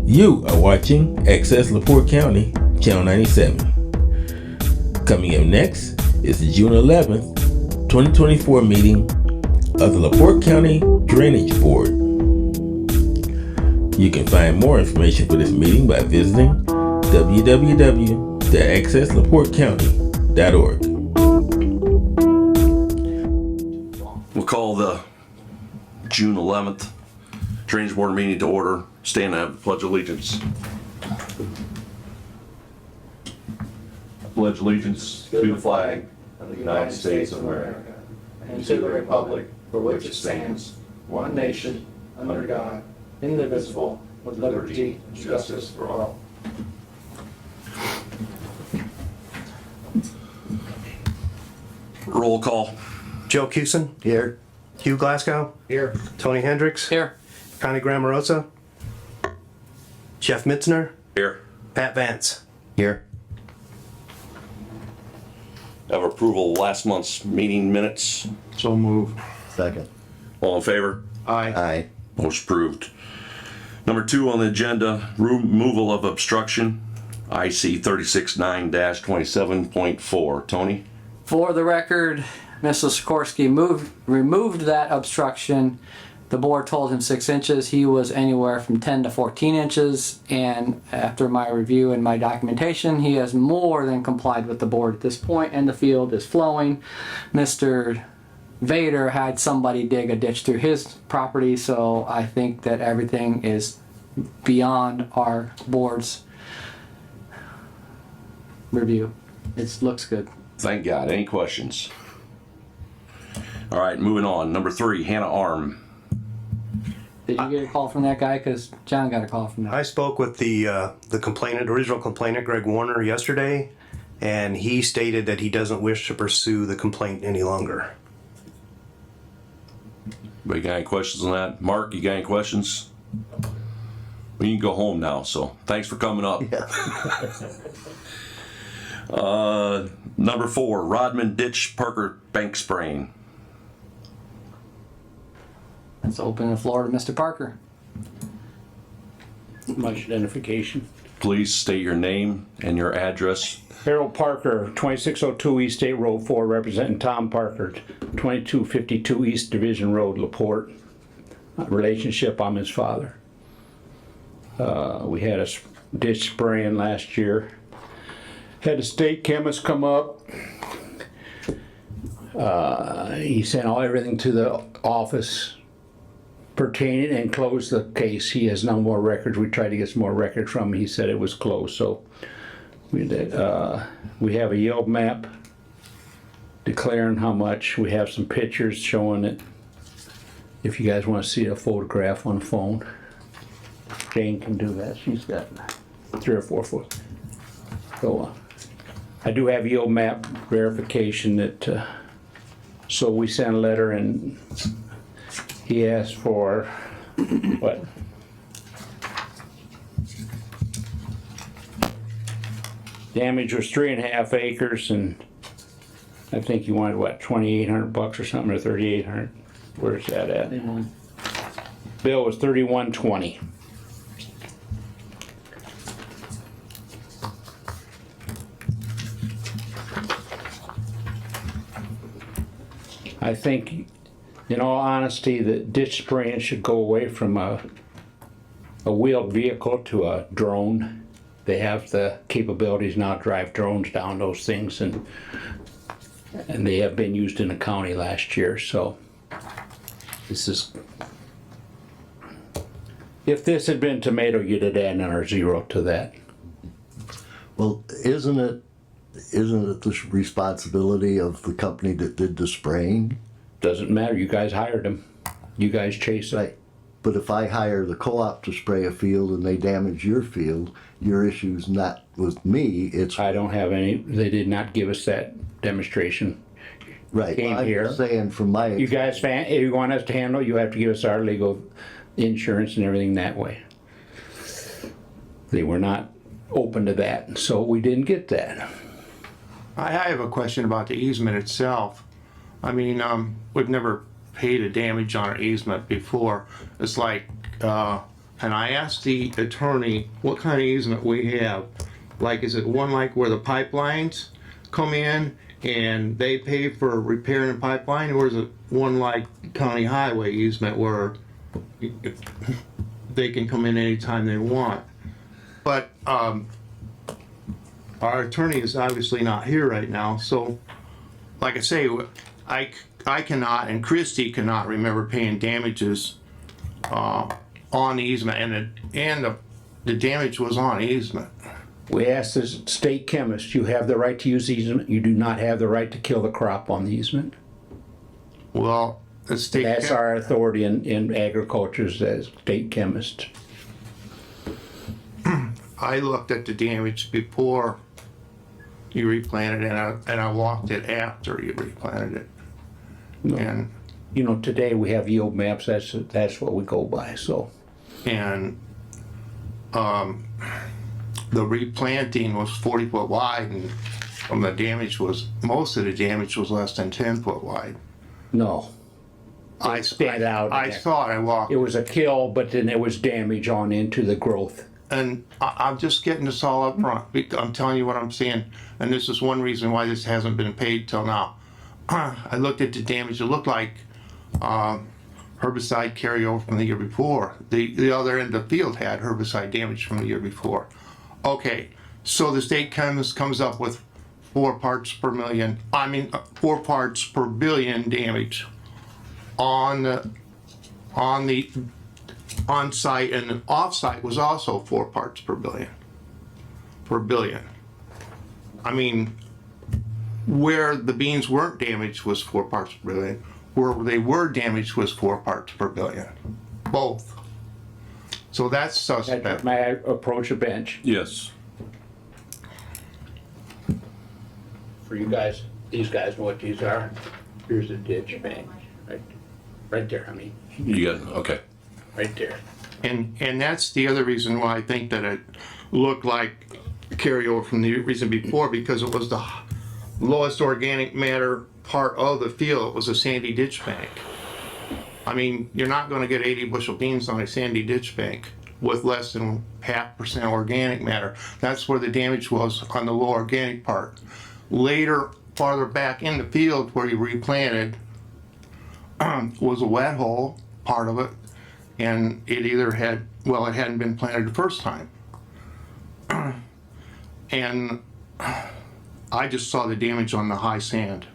You are watching Access LaPorte County, Channel 97. Coming up next is the June 11th, 2024 meeting of the LaPorte County Drainage Board. You can find more information for this meeting by visiting www.accesslaportecounty.org. We'll call the June 11th Drainage Board meeting to order. Stand and have the Pledge of Allegiance. I pledge allegiance to the flag of the United States of America and to the republic for which it stands, one nation, under God, indivisible, with liberty and justice for all. Roll call. Joe Cusin. Here. Hugh Glasgow. Here. Tony Hendricks. Here. Connie Grammarosa. Jeff Mitzner. Here. Pat Vance. Here. Have approval of last month's meeting minutes. So moved. Second. All in favor? Aye. Aye. Motion approved. Number 2 on the agenda, removal of obstruction, IC 369-27.4. Tony? For the record, Mr. Sikorsky removed that obstruction. The board told him 6 inches. He was anywhere from 10 to 14 inches. And after my review and my documentation, he has more than complied with the board at this point, and the field is flowing. Mr. Vader had somebody dig a ditch through his property, so I think that everything is beyond our board's review. It looks good. Thank God. Any questions? All right, moving on. Number 3, Hannah Arm. Did you get a call from that guy? Because John got a call from that. I spoke with the original complainant, Greg Warner, yesterday, and he stated that he doesn't wish to pursue the complaint any longer. We got any questions on that? Mark, you got any questions? Well, you can go home now, so thanks for coming up. Yeah. Number 4, Rodman Ditch Parker Bank Spraying. Let's open the floor to Mr. Parker. Much identification. Please state your name and your address. Harold Parker, 2602 East State Road 4, representing Tom Parker, 2252 East Division Road, LaPorte. Relationship, I'm his father. We had a ditch spraying last year. Had a state chemist come up. He sent everything to the office pertaining and closed the case. He has no more records. We tried to get some more records from him. He said it was closed. So we did. We have a yield map declaring how much. We have some pictures showing it. If you guys want to see a photograph on the phone, Jane can do that. She's got 3 or 4 foot. So I do have yield map verification that. So we sent a letter and he asked for what? Damage was 3.5 acres, and I think he wanted what, $2,800 or something, or $3,800. Where's that at? Bill was $3,120. I think, in all honesty, that ditch spraying should go away from a wheeled vehicle to a drone. They have the capabilities now to drive drones down those things, and they have been used in the county last year. So this is, if this had been tomato, you'd have added another 0 to that. Well, isn't it the responsibility of the company that did the spraying? Doesn't matter. You guys hired them. You guys chased it. Right. But if I hire the co-op to spray a field and they damage your field, your issue's not with me, it's... I don't have any. They did not give us that demonstration. Right. Came I'm here. saying from my... You guys, if you want us to handle, you have to give us our legal insurance and everything that way. They were not open to that, so we didn't get that. I have a question about the easement itself. I mean, we've never paid a damage on an easement before. It's like and I asked the attorney what kind of easement we have. Like, is it one like where the pipelines come in and they pay for repairing the pipeline, or is it one like county highway easement where they can come in anytime they want? But our attorney is obviously not here right now, so like I say, I cannot, and Christie cannot remember paying damages on the easement, and the damage was on easement. We asked the state chemist, you have the right to use the easement, you do not have the right to kill the crop on the easement. Well, the state. That's our authority in agriculture as state chemist. I looked at the damage before you replanted it, and I walked it after you replanted it. No. And You know, today we have yield maps, that's what we go by, so. The replanting was 40 foot wide, and most of the damage was less than 10 foot wide. No, I stand out. I thought I walked. it was a kill, but then there was damage on into the growth. And I'm just getting this all up front. I'm telling you what I'm seeing, and this is one reason why this hasn't been paid till now. I looked at the damage. It looked like herbicide carryover from the year before. The other end of the field had herbicide damage from the year before. Okay, so the state chemist comes up with 4 parts per million. 4 parts per billion damage on site, and the off site was also 4 parts per billion. I mean, where the beans weren't damaged was 4 parts per billion. Where they were damaged was 4 parts per billion. Both. So that's suspect. May I approach a bench? Yes. For you guys, these guys know what these are. Here's a ditch bank, right there, You got, okay. right there. And that's the other reason why I think that it looked like carryover from the reason before, because it was the lowest organic matter part of the field. It was a sandy ditch bank. I mean, you're not gonna get 80 bushel beans on a sandy ditch bank with less than 0.5% organic matter. That's where the damage was on the low organic part. Later, farther back in the field where you replanted, was a wet hole, part of it, and it either had, well, it hadn't been planted the first time. And I just saw the damage on the high sand.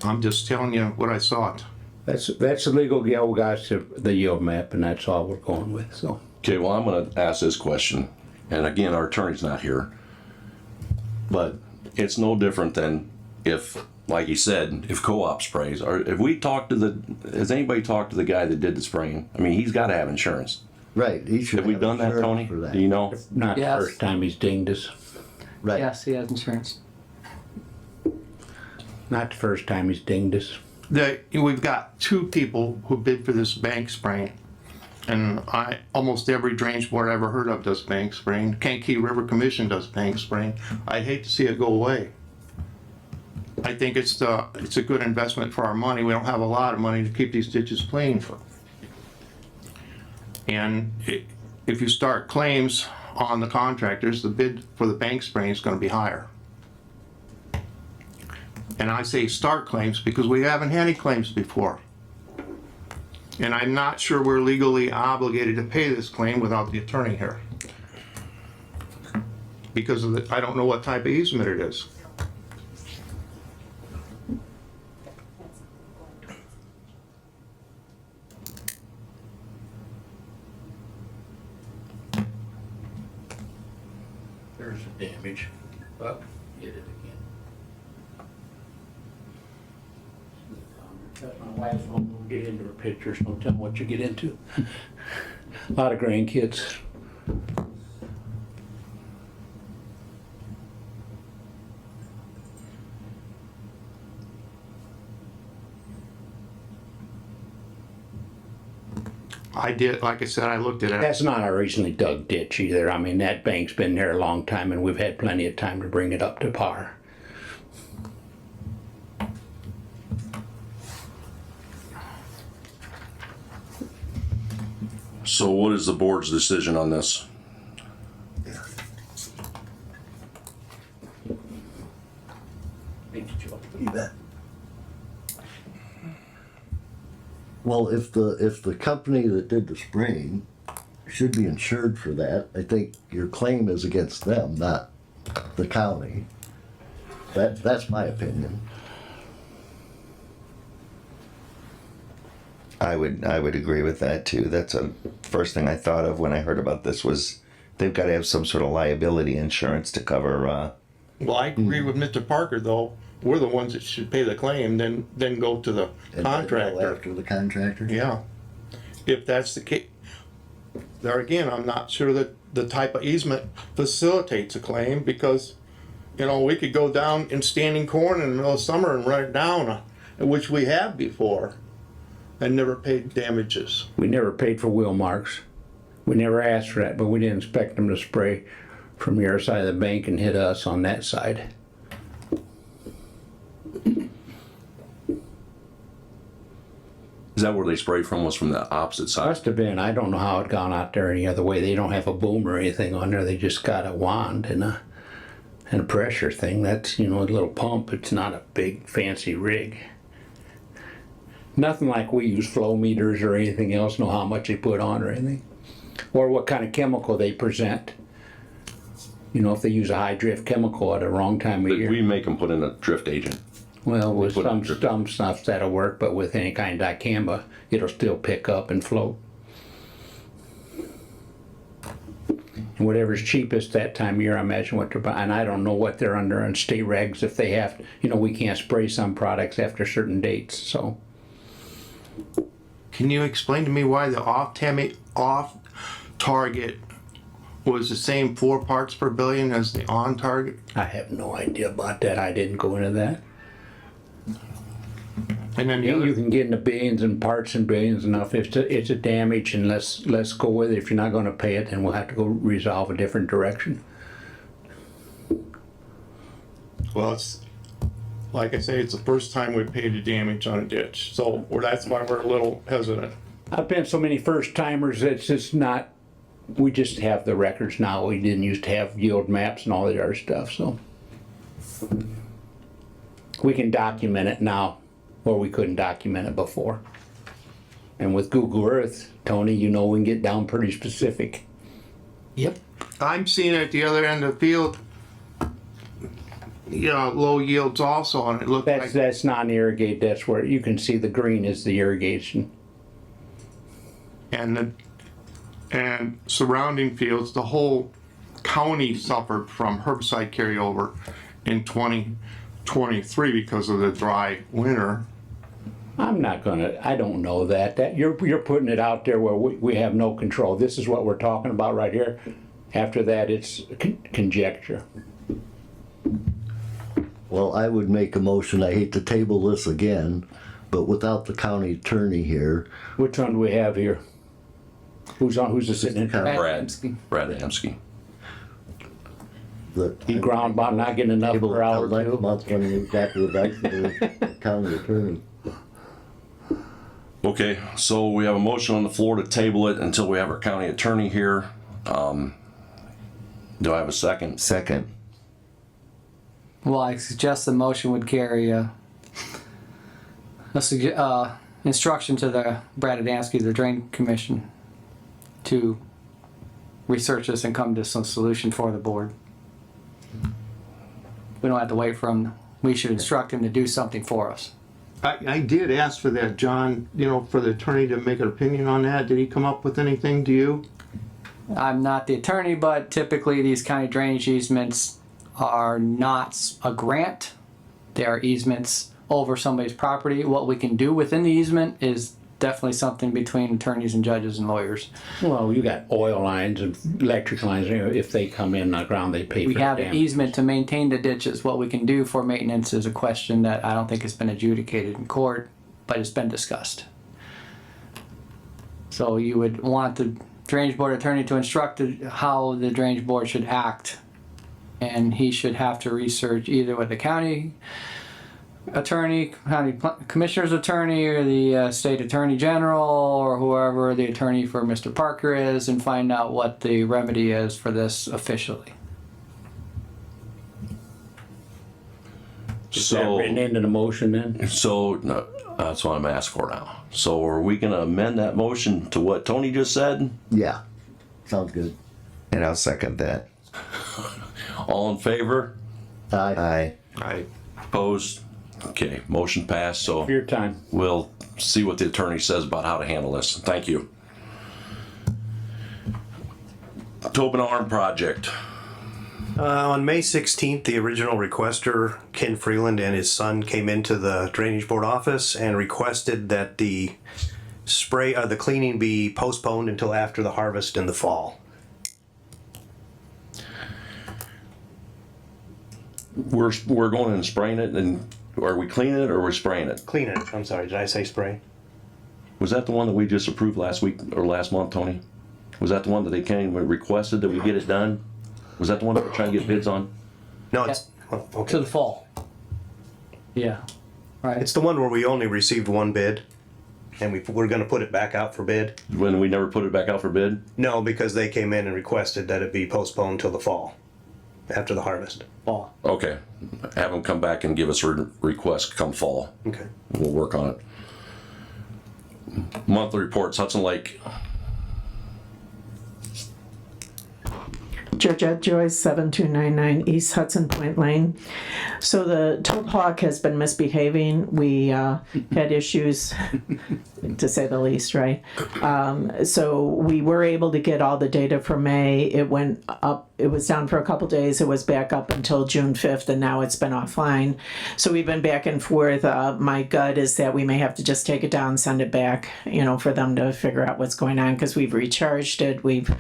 I'm just telling you what I saw. That's the legal yield, guys, to the yield map, and that's all we're going with, so. Okay, well, I'm gonna ask this question, and again, our attorney's not here. But it's no different than if, like he said, if co-op sprays, or if we talk to has anybody talked to the guy that did the spraying? I mean, he's gotta have insurance. Right, he should Have we have done that, insurance Tony? for that. Do you know? Not the Yes. first time he's dinged us. Right. Yes, he has insurance. Not the first time he's dinged us. We've got 2 people who bid for this bank spraying. And almost every drainage board I ever heard of does bank spraying. Kankakee River Commission does bank spraying. I'd hate to see it go away. I think it's a good investment for our money. We don't have a lot of money to keep these ditches clean. And if you start claims on the contractors, the bid for the bank spraying is gonna be higher. And I say start claims because we haven't had any claims before. And I'm not sure we're legally obligated to pay this claim without the attorney here. Because of I don't know what type of easement it is. There's the damage. Up, hit it again. My wife won't get into her pictures, don't tell them what you get into. A lot of grandkids. I did, like I said, I looked at it. That's not a recently dug ditch either. I mean, that bank's been there a long time and we've had plenty of time to bring it up to par. So what is the board's decision on this? You bet. Well, if the company that did the spraying should be insured for that, I think your claim is against them, not the county. That's my opinion. I would agree with that too. That's a first thing I thought of when I heard about this was they've got to have some sort of liability insurance to cover. Well, I agree with Mr. Parker though. We're the ones that should pay the claim, then go to the And contractor. after the contractor? Yeah. If that's the case, there again, I'm not sure that the type of easement facilitates a claim because, you know, we could go down in standing corn in the middle of summer and run it down, which we have before, and never paid damages. We never paid for wheel marks. We never asked for that, but we didn't expect them to spray from your side of the bank and hit us on that side. Is that where they sprayed from, was from the opposite side? Must have been. I don't know how it gone out there any other way. They don't have a boom or anything on there. They just got a wand and a pressure thing. That's, you know, a little pump. It's not a big fancy rig. Nothing like we use flow meters or anything else, know how much they put on or anything. Or what kind of chemical they present. You know, if they use a high drift chemical at a wrong time of year. We make them put in a drift agent. Well, with put some in stuff that'll work, but with any kind of dicamba, it'll still pick up and float. And whatever's cheapest that time of year, I imagine what they're buying. I don't know what they're under on state regs if they have, you know, we can't spray some products after certain dates, so. Can you explain to me why the off target was the same 4 parts per billion as the on target? I have no idea about that. I didn't go into that. And then the You other, can get into billions and parts and billions enough. If it's a damage, and let's go with it. If you're not going to pay it, then we'll have to go resolve a different direction. well, it's like I say, it's the first time we've paid the damage on a ditch, so that's why we're a little hesitant. I've been so many first timers. It's just not. We just have the records now. We didn't used to have yield maps and all the other stuff, so we can document it now, or we couldn't document it before. And with Google Earth, Tony, you know, we can get down pretty specific. Yep. I'm seeing at the other end of the field, low yields also, and it looked like. That's non-irrigated. That's where you can see the green is the irrigation. And surrounding fields, the whole county suffered from herbicide carryover in 2023 because of the dry winter. I don't know that you're putting it out there where we have no control. This is what we're talking about right here. After that, it's conjecture. Well, I would make a motion, I hate to table this again, but without the county attorney here, Which one do we have here? Who's the sitting in? Brad Adamski. that. He ground about not getting enough Table per hour next too. month when we got to the county attorney. Okay, so we have a motion on the floor to table it until we have our county attorney here. Do I have a second? Second. Well, I suggest the motion would carry instruction to the Brad Adamski, the Drain Commission, to research this and come to some solution for the board. We don't have to wait for him. We should instruct him to do something for us. I did ask for that, John, for the attorney to make an opinion on that. Did he come up with anything to you? I'm not the attorney, but typically these county drainage easements are not a grant. They are easements over somebody's property. What we can do within the easement is definitely something between attorneys and judges and lawyers. Well, you got oil lines and electric lines. If they come in the ground, they pay for We have an damage. easement to maintain the ditches. What we can do for maintenance is a question that I don't think has been adjudicated in court, but it's been discussed. So you would want the drainage board attorney to instruct how the drainage board should act. And he should have to research either with the county attorney, commissioner's attorney, or the state attorney general, or whoever the attorney for Mr. Parker is, and find out what the remedy is for this officially. Is that written into the motion then? So no, that's what I'm asking for now. So are we gonna amend that motion to what Tony just said? Yeah, sounds good. And I'll second that. All in favor? Aye. Aye. Opposed? Okay, motion passed, so For your time. we'll see what the attorney says about how to handle this. Thank you. Tobin Arm Project. On May 16th, the original requester, Ken Freeland, and his son came into the Drainage Board office and requested that the the cleaning be postponed until after the harvest in the fall. We're going in and spraying it, and are we cleaning it or we're spraying it? Clean it, I'm sorry, did I say spray? Was that the one that we just approved last week or last month, Tony? Was that the one that they came and requested that we get it done? Was that the one that we're trying to get bids on? No, it's, oh, To okay. the fall. Yeah. Right. It's the one where we only received one bid, and we're gonna put it back out for bid. When we never put it back out for bid? No, because they came in and requested that it be postponed till the fall, after the harvest. Fall. Okay, have them come back and give us a request come fall. Okay. We'll work on it. Monthly reports, Hudson Lake. Georgette Joyce, 7299 East Hudson Point Lane. So the toad hawk has been misbehaving. We had issues, to say the least, right? So we were able to get all the data for May. It went up, it was down for a couple days. It was back up until June 5th, and now it's been offline. So we've been back and forth. My gut is that we may have to just take it down, send it back, for them to figure out what's going on, because we've recharged it. We've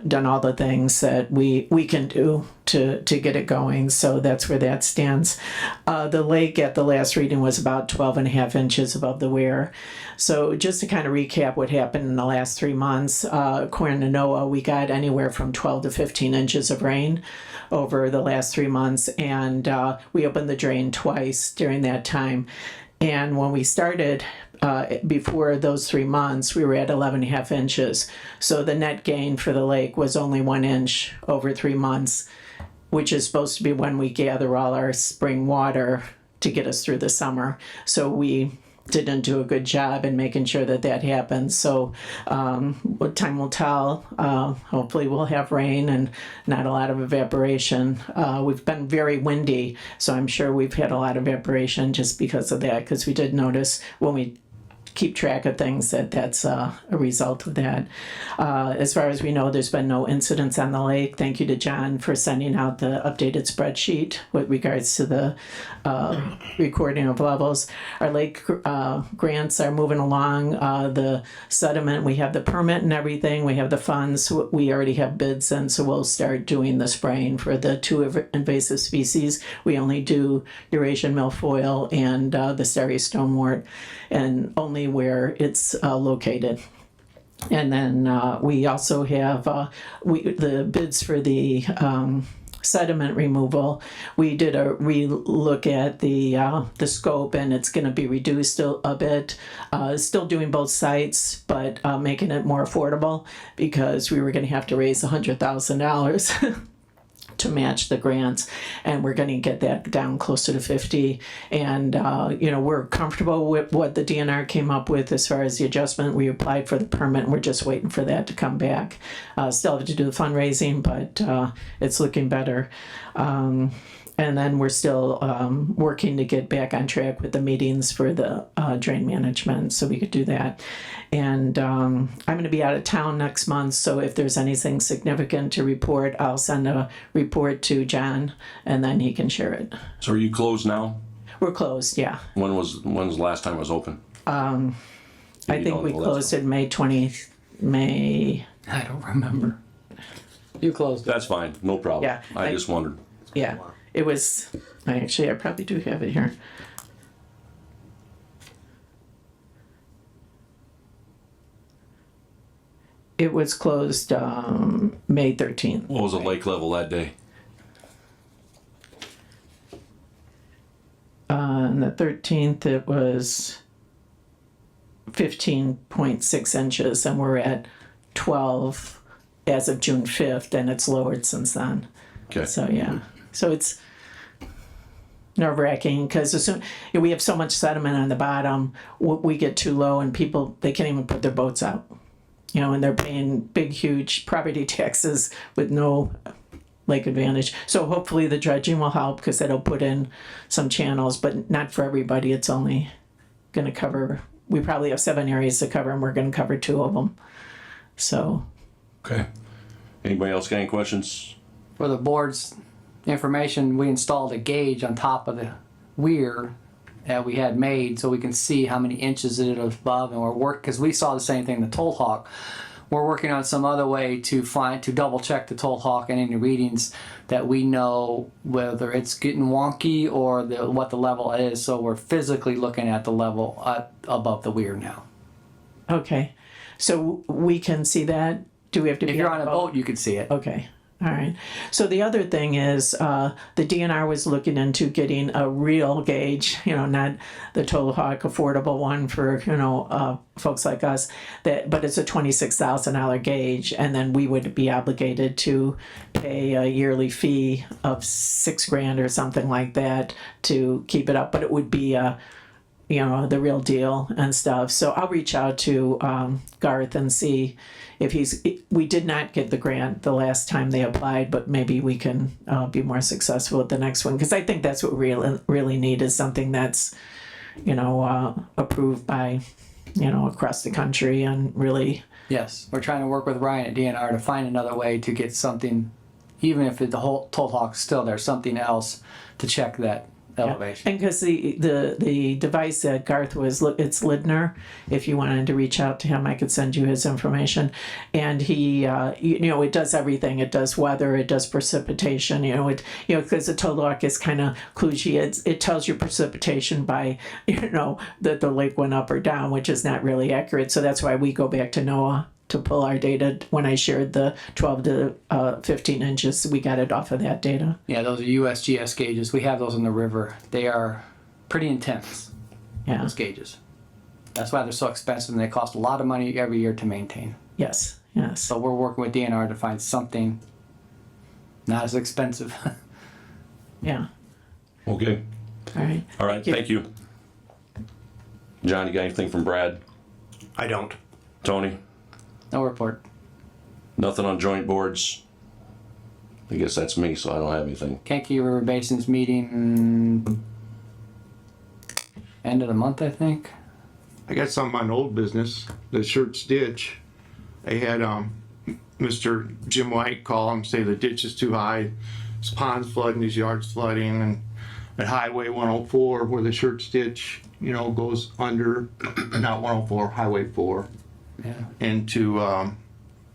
done all the things that we can do to get it going. So that's where that stands. The lake at the last reading was about 12.5 inches above the weir. So just to kind of recap what happened in the last 3 months, according to NOAA, we got anywhere from 12 to 15 inches of rain over the last 3 months. And we opened the drain twice during that time. And when we started, before those 3 months, we were at 11.5 inches. So the net gain for the lake was only 1 inch over 3 months, which is supposed to be when we gather all our spring water to get us through the summer. So we didn't do a good job in making sure that that happens. So what time will tell. Hopefully we'll have rain and not a lot of evaporation. We've been very windy, so I'm sure we've had a lot of evaporation just because of that, because we did notice when we keep track of things that that's a result of that. As far as we know, there's been no incidents on the lake. Thank you to John for sending out the updated spreadsheet with regards to the recording of levels. Our lake grants are moving along. The sediment, we have the permit and everything. We have the funds. We already have bids in, so we'll start doing the spraying for the 2 invasive species. We only do Eurasian milfoil and the starry stonewort, and only where it's located. And then we also have the bids for the sediment removal. We did a re-look at the scope, and it's going to be reduced a bit. Still doing both sites, but making it more affordable, because we were going to have to raise $100,000 to match the grants, and we're going to get that down closer to 50. And we're comfortable with what the DNR came up with as far as the adjustment. We applied for the permit, and we're just waiting for that to come back. Still have to do the fundraising, but it's looking better. And then we're still working to get back on track with the meetings for the drain management, so we could do that. And I'm going to be out of town next month, so if there's anything significant to report, I'll send a report to John, and then he can share it. So are you closed now? We're closed, yeah. When's the last time it was open? I think we closed it May. I don't remember. You closed it. That's fine, no problem. Yeah, I just wondered. Yeah, it was, I probably do have it here. It was closed May 13th. What was the lake level that day? the 13th, it was 15.6 inches, and we're at 12 as of June 5th, and it's lowered since then. Okay. So, yeah. So it's nerve wracking because as soon we have so much sediment on the bottom, we get too low and people, they can't even put their boats out. You know, and they're paying big, huge property taxes with no lake advantage. So hopefully the dredging will help because that'll put in some channels, but not for everybody. It's only going to cover, we probably have 7 areas to cover and we're going to cover 2 of them. So. Okay. Anybody else got any questions? For the board's information, we installed a gauge on top of the weir that we had made so we can see how many inches it is above, and we're working, because we saw the same thing in the Toll Hawk. We're working on some other way to double check the Toll Hawk and any readings that we know whether it's getting wonky or what the level is. So we're physically looking at the level above the weir now. Okay. So we can see that? Do we have to be If you're on a boat, you can see it. Okay. All right. So the other thing is the DNR was looking into getting a real gauge, you know, not the Toll Hawk affordable one for, you know, folks like us, but it's a $26,000 gauge. And then we would be obligated to pay a yearly fee of $6,000 or something like that to keep it up. But it would be you know, the real deal and stuff. So I'll reach out to Garth and see if we did not get the grant the last time they applied, but maybe we can be more successful with the next one. Because I think that's what we really need is something that's, you know, approved by, you know, across the country and really. Yes, we're trying to work with Ryan at DNR to find another way to get something, even if the whole Toll Hawk's still there, something else to check that elevation. And because the device that Garth was, it's Lidner. If you wanted to reach out to him, I could send you his information. And he, you know, it does everything. It does weather. It does precipitation. You know, because the Toll Hawk is kind of kludgy. It tells you precipitation by, you know, that the lake went up or down, which is not really accurate. So that's why we go back to NOAA to pull our data. When I shared the 12 to 15 inches, we got it off of that data. Yeah, those are USGS gauges. We have those in the river. They are pretty intense, those gauges. That's why they're so expensive and they cost a lot of money every year to maintain. Yes. So we're working with DNR to find something not as expensive. Yeah. Okay. All right. All right. Thank you. John, you got anything from Brad? I don't. Tony? No report. Nothing on joint boards? I guess that's me, so I don't have anything. Kankakee River Basin's meeting end of the month, I think. I got something on old business, the Shirts Ditch. They had Mr. Jim White call him, say the ditch is too high, his pond's flooding, his yard's flooding, and at Highway 104 where the Shirts Ditch, you know, goes under, not 104, Highway 4, into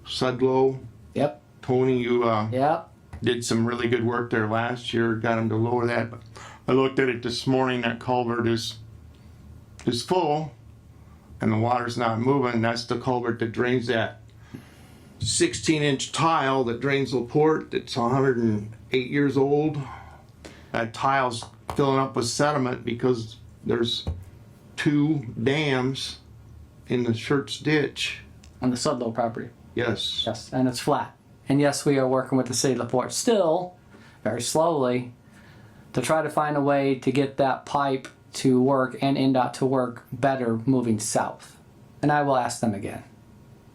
Sudlow. Yep. Tony, you Yep. did some really good work there last year, got him to lower that. But I looked at it this morning, that culvert is full and the water's not moving. That's the culvert that drains that 16-inch tile that drains LaPorte. It's 108 years old. That tile's filling up with sediment because there's 2 dams in the Shirts Ditch. On the Sudlow property. Yes. Yes, and it's flat. And yes, we are working with the city of LaPorte still, very slowly, to try to find a way to get that pipe to work and NDOT to work better moving south. And I will ask them again.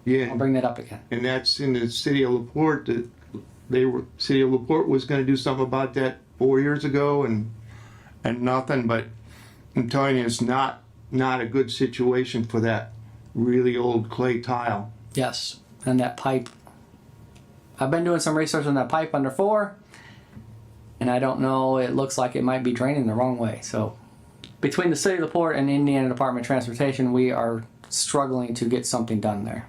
Yeah. I'll bring that up again. And that's in the city of LaPorte. City of LaPorte was going to do something about that 4 years ago, and nothing. But I'm telling you, it's not a good situation for that really old clay tile. Yes, and that pipe. I've been doing some research on that pipe under 4, and I don't know. It looks like it might be draining the wrong way. So, between the city of LaPorte and the Indiana Department of Transportation, we are struggling to get something done there.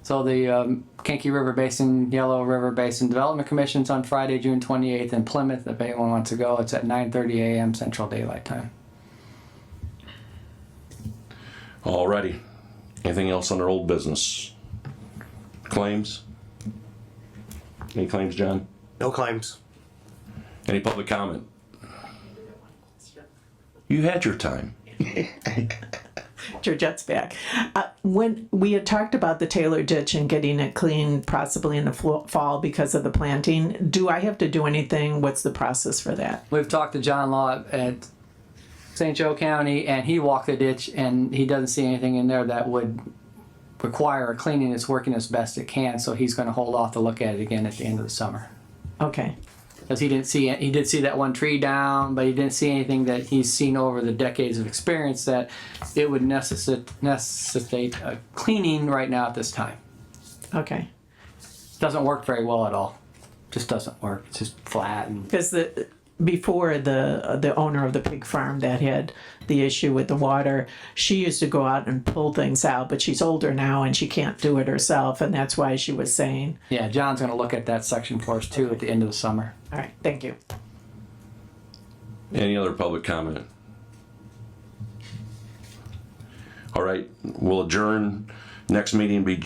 So the Kankakee River Basin, Yellow River Basin Development Commission's on Friday, June 28th in Plymouth. If anyone wants to go, it's at 9:30 a.m. Central Daylight Time. Alrighty. Anything else under old business? Claims? Any claims, John? No claims. Any public comment? You had your time. Georgette's back. When we had talked about the Taylor ditch and getting it clean possibly in the fall because of the planting, do I have to do anything? What's the process for that? We've talked to John Law at St. Joe County, and he walked the ditch, and he doesn't see anything in there that would require a cleaning. It's working as best it can, so he's going to hold off to look at it again at the end of the summer. Okay. Because he didn't see it. He did see that one tree down, but he didn't see anything that he's seen over the decades of experience that it would necessitate a cleaning right now at this time. Okay. Doesn't work very well at all. Just doesn't work. It's just flat and Because before the owner of the pig farm that had the issue with the water, she used to go out and pull things out, but she's older now and she can't do it herself, and that's why she was saying. yeah. John's going to look at that section for us too at the end of the summer. All right, thank you. Any other public comment? All right, we'll adjourn. Next meeting be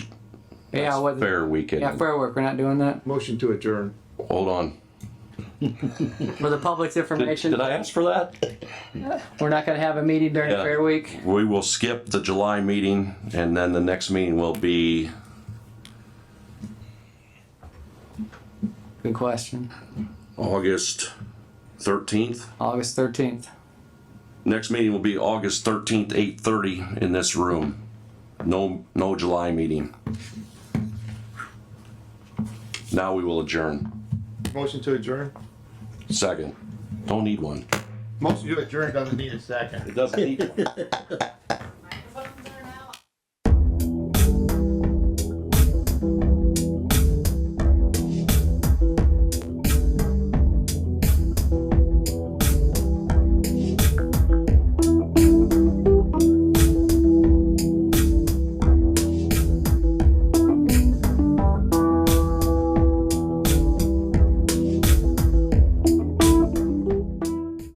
Yeah, what? fair weekend. Yeah, fair work. We're not doing that Motion to adjourn. Hold on. for the public's information. Did I ask for that? We're not going to have a meeting during Yeah. Fair Week. We will skip the July meeting, and then the next meeting will be Good question. August 13th. August 13th. Next meeting will be August 13th, 8:30 in this room. No July meeting. Now we will adjourn. Motion to adjourn. Second. Don't need one. Motion to adjourn doesn't need a second. It doesn't need one.